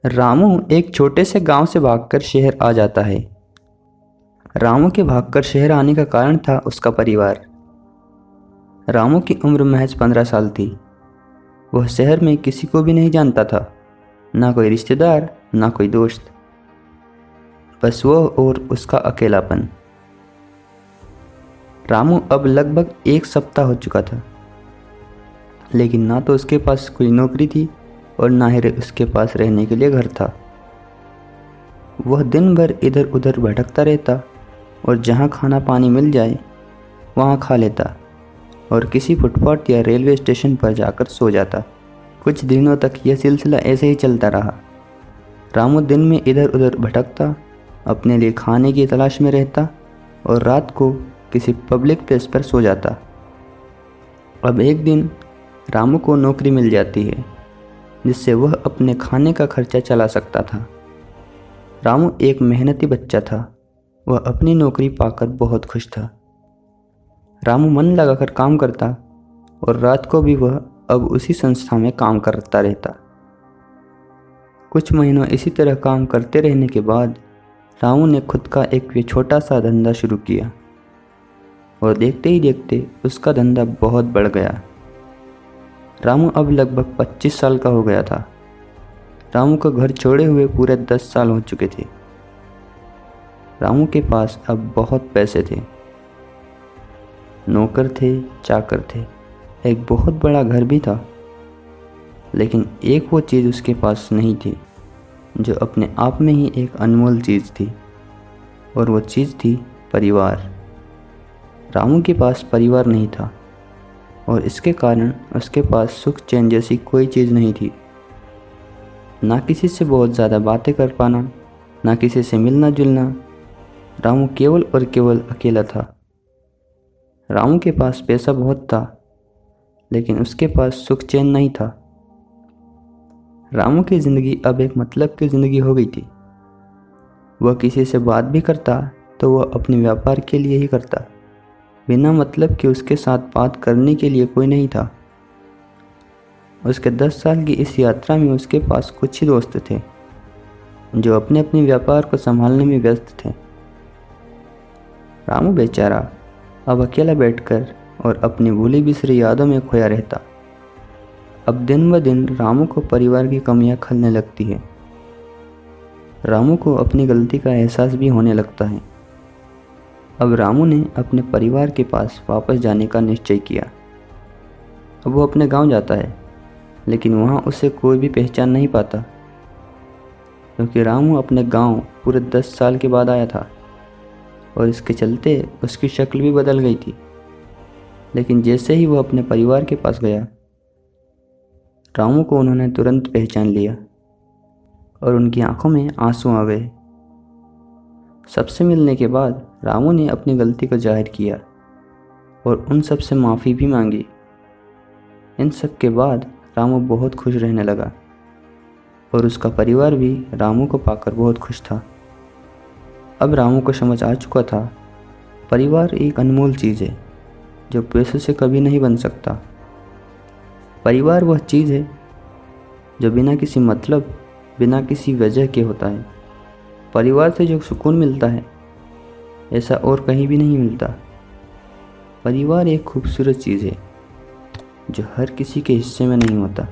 रामू एक छोटे से गांव से भागकर शहर आ जाता है। रामू के भागकर शहर आने का कारण था उसका परिवार। रामू की उम्र महज 15 साल थी। वह शहर में किसी को भी नहीं जानता था, ना कोई रिश्तेदार ना कोई दोस्त, बस वह और उसका अकेलापन। रामू अब लगभग एक सप्ताह हो चुका था, लेकिन ना तो उसके पास कोई नौकरी थी और ना ही उसके पास रहने के लिए घर था। वह दिन भर इधर उधर भटकता रहता और जहाँ खाना पानी मिल जाए वहाँ खा लेता और किसी फुटपाथ या रेलवे स्टेशन पर जाकर सो जाता। कुछ दिनों तक यह सिलसिला ऐसे ही चलता रहा। रामू दिन में इधर उधर भटकता, अपने लिए खाने की तलाश में रहता और रात को किसी पब्लिक प्लेस पर सो जाता। अब एक दिन रामू को नौकरी मिल जाती है, जिससे वह अपने खाने का खर्चा चला सकता था। रामू एक मेहनती बच्चा था। वह अपनी नौकरी पाकर बहुत खुश था। रामू मन लगाकर काम करता और रात को भी वह अब उसी संस्था में काम करता रहता। कुछ महीनों इसी तरह काम करते रहने के बाद रामू ने खुद का एक छोटा सा धंधा शुरू किया और देखते ही देखते उसका धंधा बहुत बढ़ गया। रामू अब लगभग 25 साल का हो गया था। रामू का घर छोड़े हुए पूरे 10 साल हो चुके थे। रामू के पास अब बहुत पैसे थे, नौकर थे, चाकर थे, एक बहुत बड़ा घर भी था, लेकिन एक वो चीज़ उसके पास नहीं थी जो अपने आप में ही एक अनमोल चीज़ थी, और वो चीज़ थी परिवार। रामू के पास परिवार नहीं था और इसके कारण उसके पास सुख चैन जैसी कोई चीज़ नहीं थी। ना किसी से बहुत ज़्यादा बातें कर पाना, ना किसी से मिलना जुलना। रामू केवल और केवल अकेला था। रामू के पास पैसा बहुत था, लेकिन उसके पास सुख चैन नहीं था। रामू की ज़िंदगी अब एक मतलब की ज़िंदगी हो गई थी। वह किसी से बात भी करता तो वह अपने व्यापार के लिए ही करता, बिना मतलब कि उसके साथ बात करने के लिए कोई नहीं था। उसके 10 साल की इस यात्रा में उसके पास कुछ ही दोस्त थे जो अपने अपने व्यापार को संभालने में व्यस्त थे। रामू बेचारा अब अकेला बैठकर और अपनी भूली बिसरी यादों में खोया रहता। अब दिन ब दिन रामू को परिवार की कमियां खलने लगती है। रामू को अपनी गलती का एहसास भी होने लगता है। अब रामू ने अपने परिवार के पास वापस जाने का निश्चय किया। अब वो अपने गांव जाता है, लेकिन वहाँ उसे कोई भी पहचान नहीं पाता, क्योंकि रामू अपने गांव पूरे 10 साल के बाद आया था और इसके चलते उसकी शक्ल भी बदल गई थी। लेकिन जैसे ही वो अपने परिवार के पास गया, रामू को उन्होंने तुरंत पहचान लिया और उनकी आंखों में आंसू आ गए। सबसे मिलने के बाद रामू ने अपनी गलती को जाहिर किया और उन सब से माफ़ी भी मांगी। इन सब के बाद रामू बहुत खुश रहने लगा और उसका परिवार भी रामू को पाकर बहुत खुश था। अब रामू को समझ आ चुका था, परिवार एक अनमोल चीज़ है जो पैसों से कभी नहीं बन सकता। परिवार वह चीज़ है जो बिना किसी मतलब, बिना किसी वजह के होता है। परिवार से जो सुकून मिलता है, ऐसा और कहीं भी नहीं मिलता। परिवार एक खूबसूरत चीज़ है जो हर किसी के हिस्से में नहीं होता।